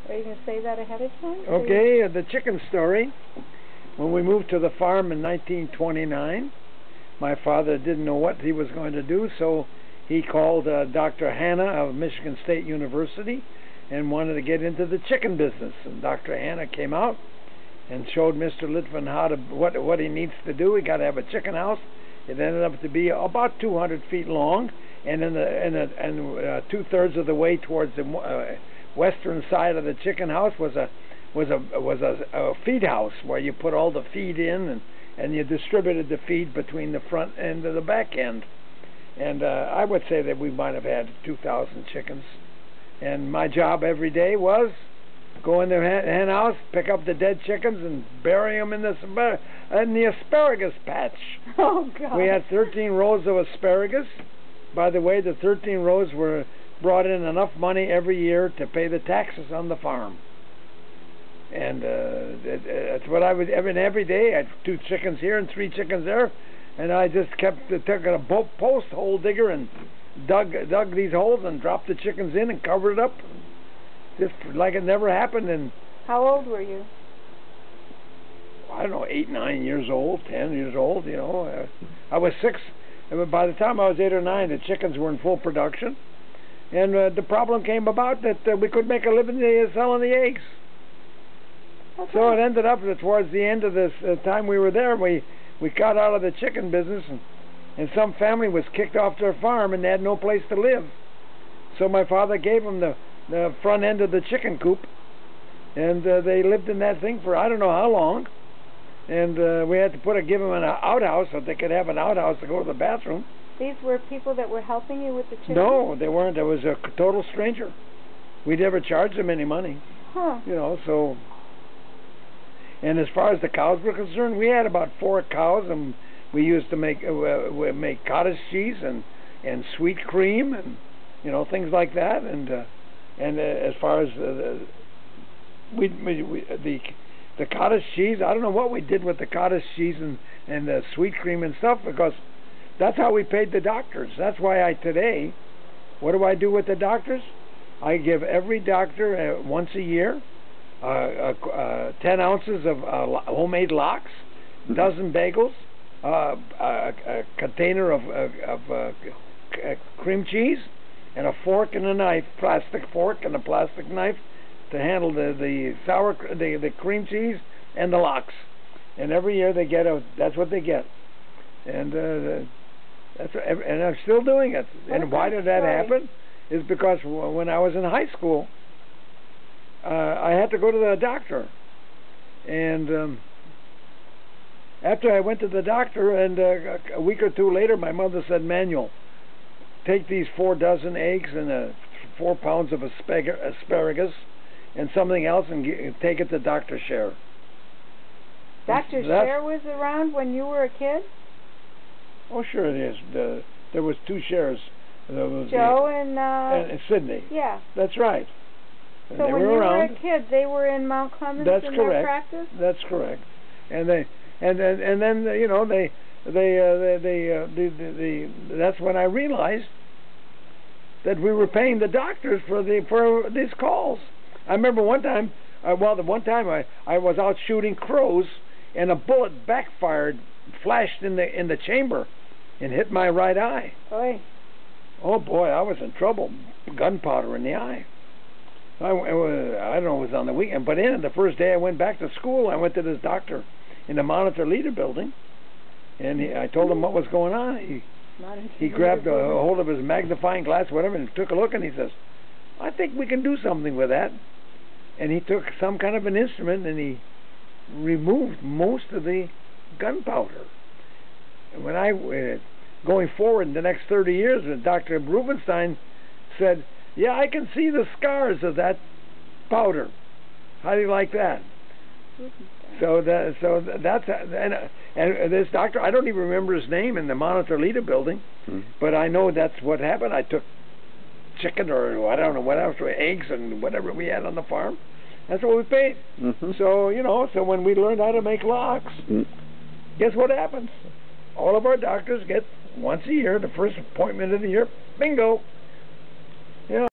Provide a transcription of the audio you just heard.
Are you going to say that ahead of time? Okay, the chicken story. When we moved to the farm in 1929, my father didn't know what he was going to do, so he called Dr. Hanna of Michigan State University and wanted to get into the chicken business. And Dr. Hanna came out and showed Mr. Litvin how to what he needs to do. He got to have a chicken house. It ended up to be about 200 feet long, and two-thirds of the way towards the western side of the chicken house was a feed house where you put all the feed in and you distributed the feed between the front end and the back end. And I would say that we might have had 2,000 chickens. And my job every day was go in the hen house, pick up the dead chickens, and bury them in the asparagus patch. Oh, God. We had 13 rows of asparagus. By the way, the 13 rows brought in enough money every year to pay the taxes on the farm. And that's what I would. Every day I had 2 chickens here and 3 chickens there, and I just took a post hole digger and dug these holes and dropped the chickens in and covered it up, just like it never happened. And how old were you? I don't know, 8, 9 years old, 10 years old. You know, I was 6. By the time I was 8 or 9, the chickens were in full production, and the problem came about that we could make a living selling the eggs. Okay. So it ended up that towards the end of this time we were there, we got out of the chicken business, and some family was kicked off their farm and they had no place to live. So my father gave them the front end of the chicken coop, and they lived in that thing for I don't know how long. And we had to give them an outhouse so they could have an outhouse to go to the bathroom. These were people that were helping you with the chickens? No, they weren't. There was a total stranger. We never charged them any money. Huh. You know, so. And as far as the cows were concerned, we had about 4 cows, and we used to make cottage cheese and sweet cream and things like that. And as far as the cottage cheese, I don't know what we did with the cottage cheese and the sweet cream and stuff, because that's how we paid the doctors. That's why today, what do I do with the doctors? I give every doctor once a year 10 ounces of homemade lox, a dozen bagels, a container of cream cheese, and a fork and a knife, plastic fork and a plastic knife to handle the cream cheese and the lox. And every year they get that's what they get. And and I'm still doing it. And why did that happen? Is because when I was in high school, I had to go to the doctor, and after I went to the doctor, and a week or 2 later, my mother said, "Manuel, take these 4 dozen eggs and 4 pounds of asparagus and something else, and take it to Dr. Scher." Dr. Scher was around when you were a kid? Oh, sure it is. There was 2 Schers. There was Joe and Sydney. Yeah. That's right. And so they when were you around. were a kid, they were in Mount Clemens That's in correct. their practice? That's correct. And then that's when I realized that we were paying the doctors for these calls. I remember one time, I was out shooting crows, and a bullet backfired, flashed in the chamber, and hit my right eye. Oy. Oh boy, I was in trouble. Gunpowder in the eye. I don't know, it was on the weekend, but the first day I went back to school, I went to this doctor in the Monitor Leader building, and I told him what was going on. He grabbed a hold of his magnifying glass, whatever, and took a look, and he says, "I think we can do something with that." And he took some kind of an instrument, and he removed most of the gunpowder. And when going forward in the next 30 years, Dr. Rubenstein said, "Yeah, I can see the scars of that powder. How do you like that?" So that's and this doctor, I don't even remember his name, in the Monitor Leader building, but I know that's what happened. I took chicken, or I don't know what else, eggs and whatever we had on the farm. That's what we paid. So so when we learned how to make lox, guess what happens? All of our doctors get once a year, the first appointment of the year, bingo.